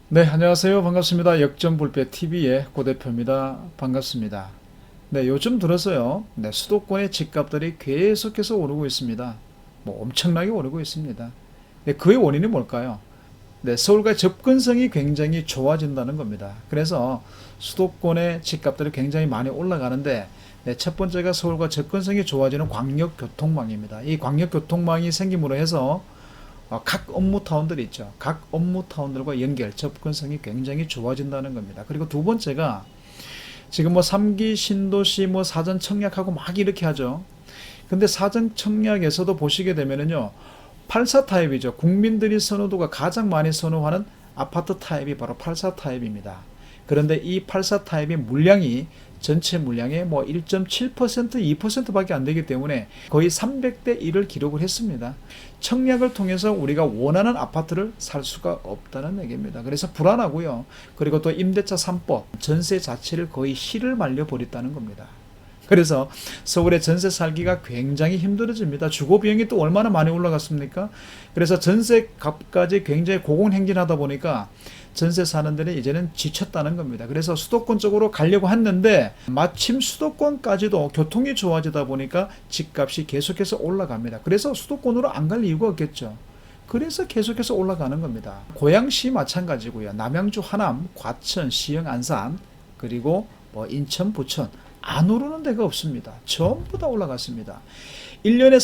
네, 안녕하세요. 반갑습니다. 역전불패TV의 고 대표입니다. 반갑습니다. 네, 요즘 들어서요. 네, 수도권의 집값들이 계속해서 오르고 있습니다. 뭐 엄청나게 오르고 있습니다. 네, 그의 원인이 뭘까요? 네, 서울과 접근성이 굉장히 좋아진다는 겁니다. 그래서 수도권의 집값들이 굉장히 많이 올라가는데 네, 첫 번째가 서울과 접근성이 좋아지는 광역교통망입니다. 이 광역교통망이 생김으로 해서 각 업무타운들이 있죠. 각 업무타운들과 연결, 접근성이 굉장히 좋아진다는 겁니다. 그리고 두 번째가 지금 뭐 3기 신도시 뭐 사전 청약하고 막 이렇게 하죠. 근데 사전 청약에서도 보시게 되면은요. 84 타입이죠. 국민들이 선호도가 가장 많이 선호하는 아파트 타입이 바로 84 타입입니다. 그런데 이 84 타입의 물량이 전체 물량의 뭐 1.7%, 2%밖에 안 되기 때문에 거의 300대 1을 기록을 했습니다. 청약을 통해서 우리가 원하는 아파트를 살 수가 없다는 얘기입니다. 그래서 불안하고요. 그리고 또 임대차 3법, 전세 자체를 거의 실을 말려버렸다는 겁니다. 그래서 서울의 전세 살기가 굉장히 힘들어집니다. 주거 비용이 또 얼마나 많이 올라갔습니까? 그래서 전세 값까지 굉장히 고공행진하다 보니까 전세 사는 데는 이제는 지쳤다는 겁니다. 그래서 수도권 쪽으로 가려고 했는데 마침 수도권까지도 교통이 좋아지다 보니까 집값이 계속해서 올라갑니다. 그래서 수도권으로 안 갈 이유가 없겠죠. 그래서 계속해서 올라가는 겁니다. 고양시 마찬가지고요. 남양주, 하남, 과천, 시흥, 안산, 그리고 뭐 인천, 부천 안 오르는 데가 없습니다. 전부 다 올라갔습니다. 1년에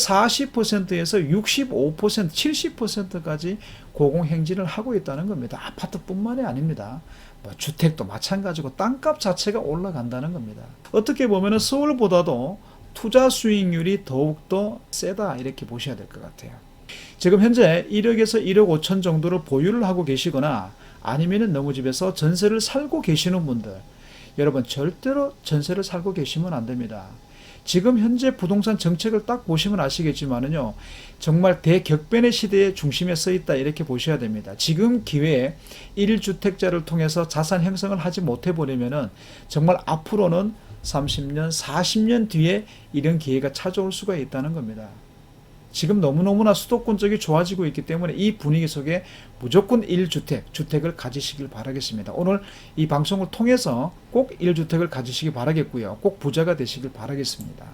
40%에서 65%, 70%까지 고공행진을 하고 있다는 겁니다. 아파트뿐만이 아닙니다. 뭐 주택도 마찬가지고 땅값 자체가 올라간다는 겁니다. 어떻게 보면 서울보다도 투자 수익률이 더욱더 세다 이렇게 보셔야 될 것 같아요. 지금 현재 1억에서 1억 5천 정도를 보유를 하고 계시거나 아니면 너무 집에서 전세를 살고 계시는 분들 여러분 절대로 전세를 살고 계시면 안 됩니다. 지금 현재 부동산 정책을 딱 보시면 아시겠지만은요, 정말 대격변의 시대의 중심에 서 있다 이렇게 보셔야 됩니다. 지금 기회에 1주택자를 통해서 자산 형성을 하지 못해 버리면은 정말 앞으로는 30년, 40년 뒤에 이런 기회가 찾아올 수가 있다는 겁니다. 지금 너무너무나 수도권 쪽이 좋아지고 있기 때문에 이 분위기 속에 무조건 1주택, 주택을 가지시길 바라겠습니다. 오늘 이 방송을 통해서 꼭 1주택을 가지시기 바라겠고요. 꼭 부자가 되시길 바라겠습니다.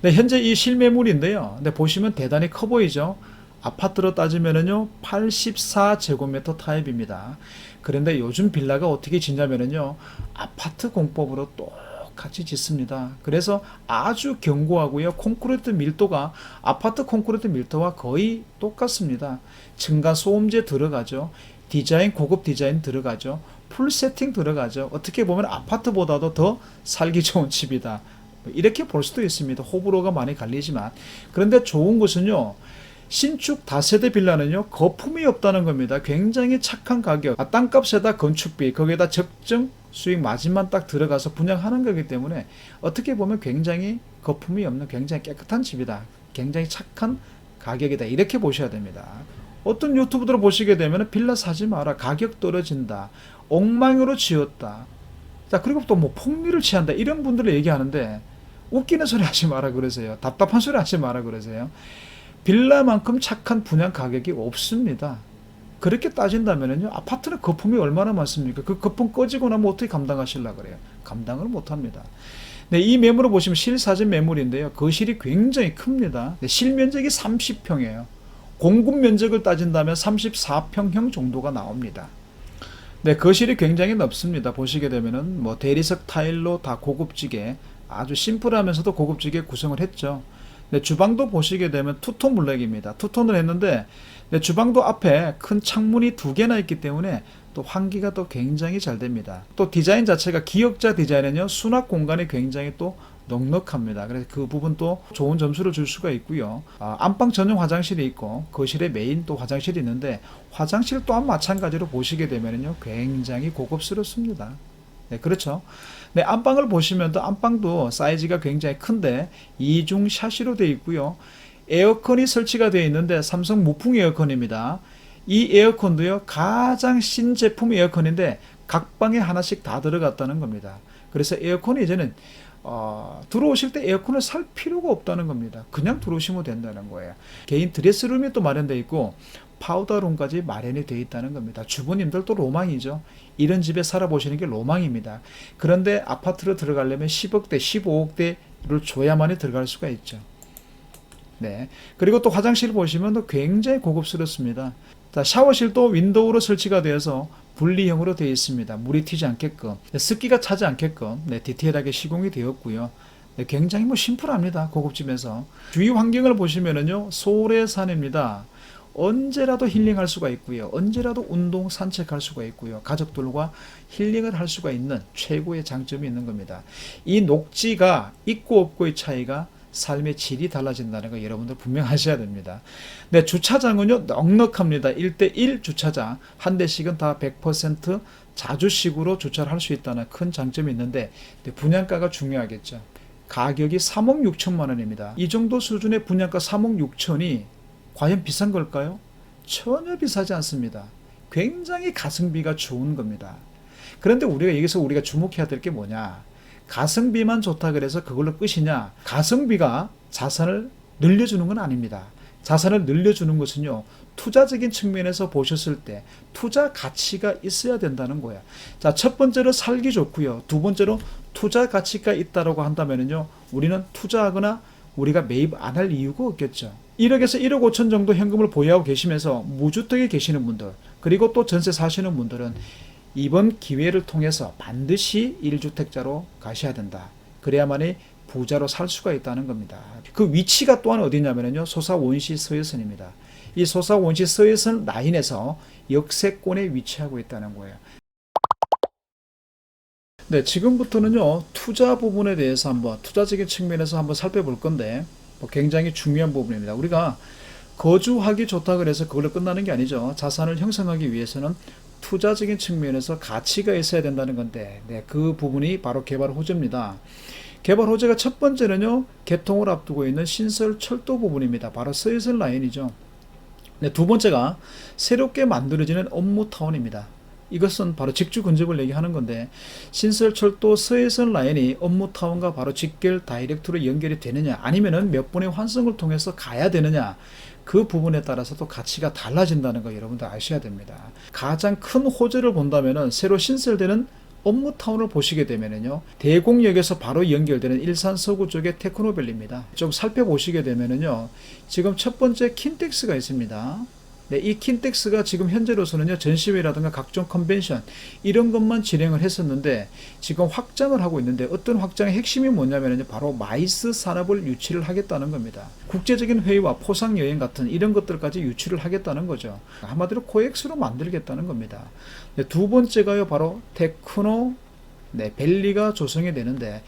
네, 현재 이 실매물인데요. 네, 보시면 대단히 커 보이죠? 아파트로 따지면은요, 84제곱미터 타입입니다. 그런데 요즘 빌라가 어떻게 짓냐면은요, 아파트 공법으로 똑같이 짓습니다. 그래서 아주 견고하고요, 콘크리트 밀도가 아파트 콘크리트 밀도와 거의 똑같습니다. 층간 소음제 들어가죠. 디자인, 고급 디자인 들어가죠. 풀 세팅 들어가죠. 어떻게 보면 아파트보다도 더 살기 좋은 집이다. 이렇게 볼 수도 있습니다. 호불호가 많이 갈리지만. 그런데 좋은 것은요. 신축 다세대 빌라는요. 거품이 없다는 겁니다. 굉장히 착한 가격. 땅값에다 건축비, 거기에다 적정 수익 마진만 딱 들어가서 분양하는 거기 때문에 어떻게 보면 굉장히 거품이 없는 굉장히 깨끗한 집이다. 굉장히 착한 가격이다. 이렇게 보셔야 됩니다. 어떤 유튜브들을 보시게 되면 빌라 사지 마라. 가격 떨어진다. 엉망으로 지었다. 자, 그리고 또 뭐 폭리를 취한다. 이런 분들을 얘기하는데 웃기는 소리 하지 마라 그러세요. 답답한 소리 하지 마라 그러세요. 빌라만큼 착한 분양 가격이 없습니다. 그렇게 따진다면요. 아파트는 거품이 얼마나 많습니까? 그 거품 꺼지고 나면 어떻게 감당하시려고 그래요? 감당을 못 합니다. 네, 이 매물을 보시면 실사진 매물인데요. 거실이 굉장히 큽니다. 네, 실면적이 30평이에요. 공급 면적을 따진다면 34평형 정도가 나옵니다. 네, 거실이 굉장히 넓습니다. 보시게 되면은 뭐 대리석 타일로 다 고급지게 아주 심플하면서도 고급지게 구성을 했죠. 네, 주방도 보시게 되면 투톤 블랙입니다. 투톤을 했는데 네, 주방도 앞에 큰 창문이 두 개나 있기 때문에 또 환기가 또 굉장히 잘 됩니다. 또 디자인 자체가 기역자 디자인은요, 수납 공간이 굉장히 또 넉넉합니다. 그래서 그 부분도 좋은 점수를 줄 수가 있고요. 안방 전용 화장실이 있고 거실에 메인 또 화장실이 있는데 화장실 또한 마찬가지로 보시게 되면요 굉장히 고급스럽습니다. 네, 그렇죠. 네, 안방을 보시면 또 안방도 사이즈가 굉장히 큰데 이중 샤시로 되어 있고요. 에어컨이 설치가 되어 있는데 삼성 무풍 에어컨입니다. 이 에어컨도요 가장 신제품 에어컨인데 각 방에 하나씩 다 들어갔다는 겁니다. 그래서 에어컨이 이제는 들어오실 때 에어컨을 살 필요가 없다는 겁니다. 그냥 들어오시면 된다는 거예요. 개인 드레스룸이 또 마련되어 있고 파우더룸까지 마련이 되어 있다는 겁니다. 주부님들도 로망이죠. 이런 집에 살아보시는 게 로망입니다. 그런데 아파트로 들어가려면 10억대, 15억대를 줘야만이 들어갈 수가 있죠. 네. 그리고 또 화장실 보시면 또 굉장히 고급스럽습니다. 자, 샤워실도 윈도우로 설치가 되어서 분리형으로 되어 있습니다. 물이 튀지 않게끔, 습기가 차지 않게끔 디테일하게 시공이 되었고요. 굉장히 심플합니다. 고급집에서. 주위 환경을 보시면은요, 소래산입니다. 언제라도 힐링할 수가 있고요. 언제라도 운동 산책할 수가 있고요. 가족들과 힐링을 할 수가 있는 최고의 장점이 있는 겁니다. 이 녹지가 있고 없고의 차이가 삶의 질이 달라진다는 거 여러분들 분명 하셔야 됩니다. 네, 주차장은요 넉넉합니다. 1대1 주차장 한 대씩은 다 100% 자주식으로 주차를 할 수 있다는 큰 장점이 있는데 분양가가 중요하겠죠. 가격이 3억 6천만 원입니다. 이 정도 수준의 분양가 3억 6천이 과연 비싼 걸까요? 전혀 비싸지 않습니다. 굉장히 가성비가 좋은 겁니다. 그런데 여기서 우리가 주목해야 될 게 뭐냐? 가성비만 좋다 그래서 그걸로 끝이냐? 가성비가 자산을 늘려주는 건 아닙니다. 자산을 늘려주는 것은요, 투자적인 측면에서 보셨을 때 투자 가치가 있어야 된다는 거야. 자, 첫 번째로 살기 좋고요. 두 번째로 투자 가치가 있다라고 한다면요, 우리는 투자하거나 우리가 매입 안 할 이유가 없겠죠. 1억에서 1억 5천 정도 현금을 보유하고 계시면서 무주택에 계시는 분들, 그리고 또 전세 사시는 분들은 이번 기회를 통해서 반드시 1주택자로 가셔야 된다. 그래야만이 부자로 살 수가 있다는 겁니다. 그 위치가 또한 어디냐면요, 소사원시 서해선입니다. 이 소사원시 서해선 라인에서 역세권에 위치하고 있다는 거예요. 네, 지금부터는요, 투자 부분에 대해서 투자적인 측면에서 한번 살펴볼 건데, 굉장히 중요한 부분입니다. 우리가 거주하기 좋다 그래서 그걸로 끝나는 게 아니죠. 자산을 형성하기 위해서는 투자적인 측면에서 가치가 있어야 된다는 건데, 네, 그 부분이 바로 개발 호재입니다. 개발 호재가 첫 번째는요, 개통을 앞두고 있는 신설 철도 부분입니다. 바로 서해선 라인이죠. 네, 두 번째가 새롭게 만들어지는 업무타운입니다. 이것은 바로 직주 근접을 얘기하는 건데, 신설철도 서해선 라인이 업무타운과 바로 직결 다이렉트로 연결이 되느냐, 아니면은 몇 번의 환승을 통해서 가야 되느냐, 그 부분에 따라서도 가치가 달라진다는 거 여러분들 아셔야 됩니다. 가장 큰 호재를 본다면은 새로 신설되는 업무타운을 보시게 되면은요, 대곡역에서 바로 연결되는 일산 서구 쪽의 테크노밸리입니다. 좀 살펴보시게 되면은요, 지금 첫 번째 킨텍스가 있습니다. 네, 이 킨텍스가 지금 현재로서는요, 전시회라든가 각종 컨벤션 이런 것만 진행을 했었는데 지금 확장을 하고 있는데, 어떤 확장의 핵심이 뭐냐면요, 바로 마이스 산업을 유치를 하겠다는 겁니다. 국제적인 회의와 포상 여행 같은 이런 것들까지 유치를 하겠다는 거죠. 한마디로 코엑스로 만들겠다는 겁니다. 네, 두 번째가요, 바로 테크노 밸리가 조성이 되는데,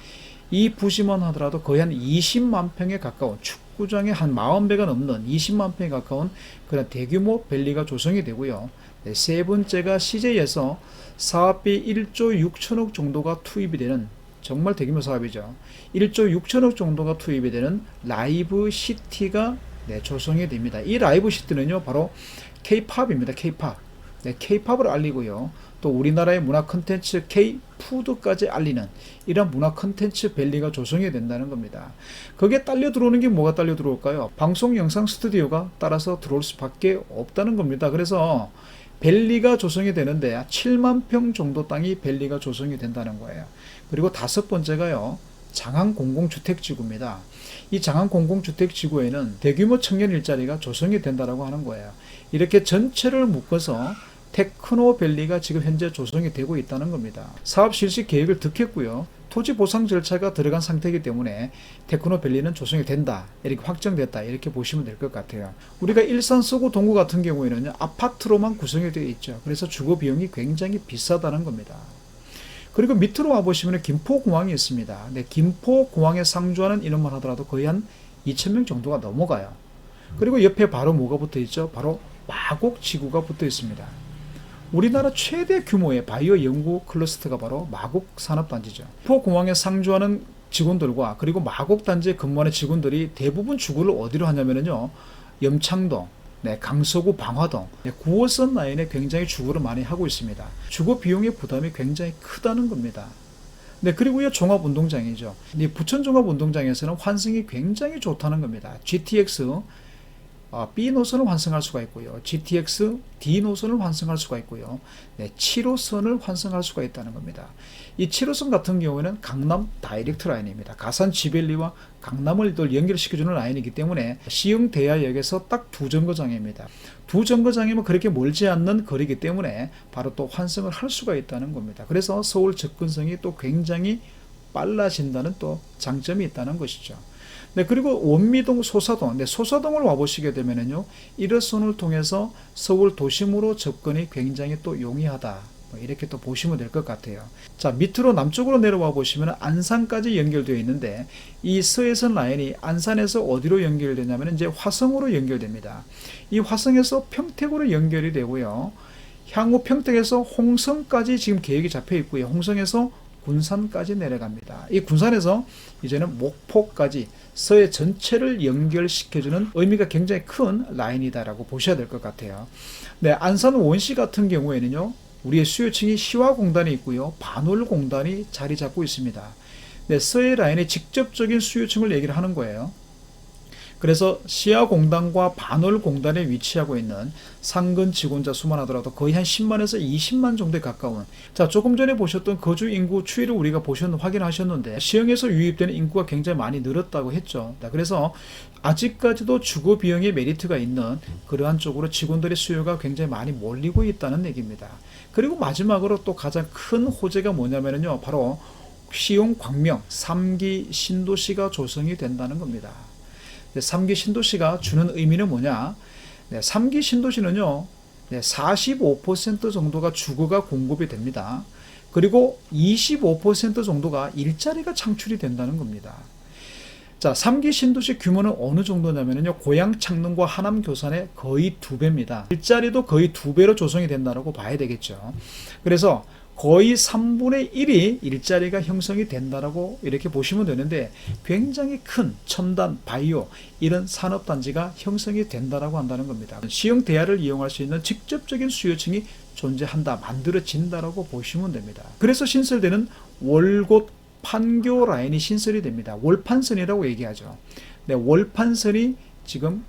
이 부지만 하더라도 거의 한 20만 평에 가까운, 축구장의 한 40배가 넘는 20만 평에 가까운 그런 대규모 밸리가 조성이 되고요. 네, 세 번째가 CJ에서 사업비 1조 6천억 정도가 투입이 되는, 정말 대규모 사업이죠. 1조 6천억 정도가 투입이 되는 라이브 시티가 조성이 됩니다. 이 라이브 시티는요, 바로 K-팝입니다. K-팝. 네, K-팝을 알리고요. 또 우리나라의 문화 콘텐츠 K-푸드까지 알리는 이런 문화 콘텐츠 밸리가 조성이 된다는 겁니다. 거기에 딸려 들어오는 게 뭐가 딸려 들어올까요? 방송 영상 스튜디오가 따라서 들어올 수밖에 없다는 겁니다. 그래서 밸리가 조성이 되는데 7만 평 정도 땅이 밸리가 조성이 된다는 거예요. 그리고 다섯 번째가요, 장항 공공주택지구입니다. 이 장항 공공주택지구에는 대규모 청년 일자리가 조성이 된다라고 하는 거예요. 이렇게 전체를 묶어서 테크노밸리가 지금 현재 조성이 되고 있다는 겁니다. 사업 실시 계획을 득했고요. 토지 보상 절차가 들어간 상태이기 때문에 테크노밸리는 조성이 된다, 이렇게 확정됐다, 이렇게 보시면 될 것 같아요. 우리가 일산 서구 동구 같은 경우에는 아파트로만 구성이 되어 있죠. 그래서 주거 비용이 굉장히 비싸다는 겁니다. 그리고 밑으로 와보시면 김포공항이 있습니다. 네, 김포공항에 상주하는 인원만 하더라도 거의 한 2,000명 정도가 넘어가요. 그리고 옆에 바로 뭐가 붙어 있죠? 바로 마곡지구가 붙어 있습니다. 우리나라 최대 규모의 바이오 연구 클러스터가 바로 마곡 산업단지죠. 김포공항에 상주하는 직원들과 그리고 마곡 단지에 근무하는 직원들이 대부분 주거를 어디로 하냐면요, 염창동, 네, 강서구 방화동, 네, 9호선 라인에 굉장히 주거를 많이 하고 있습니다. 주거 비용의 부담이 굉장히 크다는 겁니다. 네, 그리고요, 종합운동장이죠. 이 부천 종합운동장에서는 환승이 굉장히 좋다는 겁니다. GTX B 노선을 환승할 수가 있고요. GTX D 노선을 환승할 수가 있고요. 네, 7호선을 환승할 수가 있다는 겁니다. 이 7호선 같은 경우에는 강남 다이렉트 라인입니다. 가산 지벨리와 강남을 연결시켜주는 라인이기 때문에 시흥 대야역에서 딱 두 정거장입니다. 두 정거장이면 그렇게 멀지 않는 거리이기 때문에 바로 또 환승을 할 수가 있다는 겁니다. 그래서 서울 접근성이 또 굉장히 빨라진다는 또 장점이 있다는 것이죠. 네, 그리고 원미동, 소사동, 네, 소사동을 와보시게 되면은요, 1호선을 통해서 서울 도심으로 접근이 굉장히 또 용이하다. 이렇게 또 보시면 될 것 같아요. 자, 밑으로 남쪽으로 내려와 보시면 안산까지 연결되어 있는데, 이 서해선 라인이 안산에서 어디로 연결되냐면 이제 화성으로 연결됩니다. 이 화성에서 평택으로 연결이 되고요. 향후 평택에서 홍성까지 지금 계획이 잡혀 있고요. 홍성에서 군산까지 내려갑니다. 이 군산에서 이제는 목포까지 서해 전체를 연결시켜주는 의미가 굉장히 큰 라인이다라고 보셔야 될 것 같아요. 네, 안산 원시 같은 경우에는요, 우리의 수요층이 시화공단이 있고요, 반월공단이 자리 잡고 있습니다. 네, 서해 라인의 직접적인 수요층을 얘기를 하는 거예요. 그래서 시야공단과 반월공단에 위치하고 있는 상근 직원자 수만 하더라도 거의 한 10만에서 20만 정도에 가까운, 자, 조금 전에 보셨던 거주 인구 추이를 우리가 확인하셨는데 시흥에서 유입되는 인구가 굉장히 많이 늘었다고 했죠. 그래서 아직까지도 주거 비용의 메리트가 있는 그러한 쪽으로 직원들의 수요가 굉장히 많이 몰리고 있다는 얘기입니다. 그리고 마지막으로 또 가장 큰 호재가 뭐냐면요, 바로 시흥 광명 3기 신도시가 조성이 된다는 겁니다. 3기 신도시가 주는 의미는 뭐냐? 3기 신도시는요, 45% 정도가 주거가 공급이 됩니다. 그리고 25% 정도가 일자리가 창출이 된다는 겁니다. 자, 3기 신도시 규모는 어느 정도냐면요, 고양 창릉과 하남 교산의 거의 2배입니다. 일자리도 거의 2배로 조성이 된다고 봐야 되겠죠. 그래서 거의 3분의 1이 일자리가 형성이 된다라고 이렇게 보시면 되는데, 굉장히 큰 첨단 바이오 이런 산업단지가 형성이 된다라고 한다는 겁니다. 시흥 대야를 이용할 수 있는 직접적인 수요층이 존재한다, 만들어진다라고 보시면 됩니다. 그래서 신설되는 월곶 판교 라인이 신설이 됩니다. 월판선이라고 얘기하죠. 네, 월판선이 지금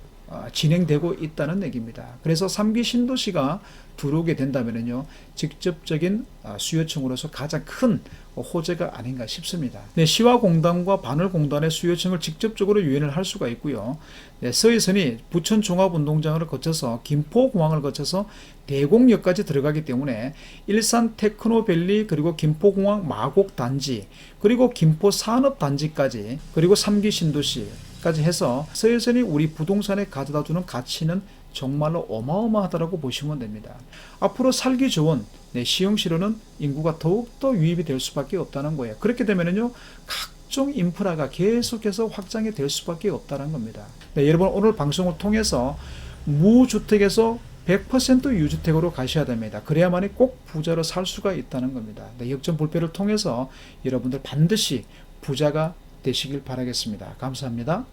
진행되고 있다는 얘기입니다. 그래서 3기 신도시가 들어오게 된다면요, 직접적인 수요층으로서 가장 큰 호재가 아닌가 싶습니다. 네, 시화공단과 반월공단의 수요층을 직접적으로 유인을 할 수가 있고요. 네, 서해선이 부천 종합운동장을 거쳐서 김포공항을 거쳐서 대곡역까지 들어가기 때문에 일산 테크노밸리, 그리고 김포공항 마곡단지, 그리고 김포산업단지까지, 그리고 3기 신도시까지 해서 서해선이 우리 부동산에 가져다주는 가치는 정말로 어마어마하다고 보시면 됩니다. 앞으로 살기 좋은 시흥시로는 인구가 더욱더 유입이 될 수밖에 없다는 거예요. 그렇게 되면요, 각종 인프라가 계속해서 확장이 될 수밖에 없다는 겁니다. 네, 여러분, 오늘 방송을 통해서 무주택에서 100% 유주택으로 가셔야 됩니다. 그래야만이 꼭 부자로 살 수가 있다는 겁니다. 네, 역전불패를 통해서 여러분들 반드시 부자가 되시길 바라겠습니다. 감사합니다.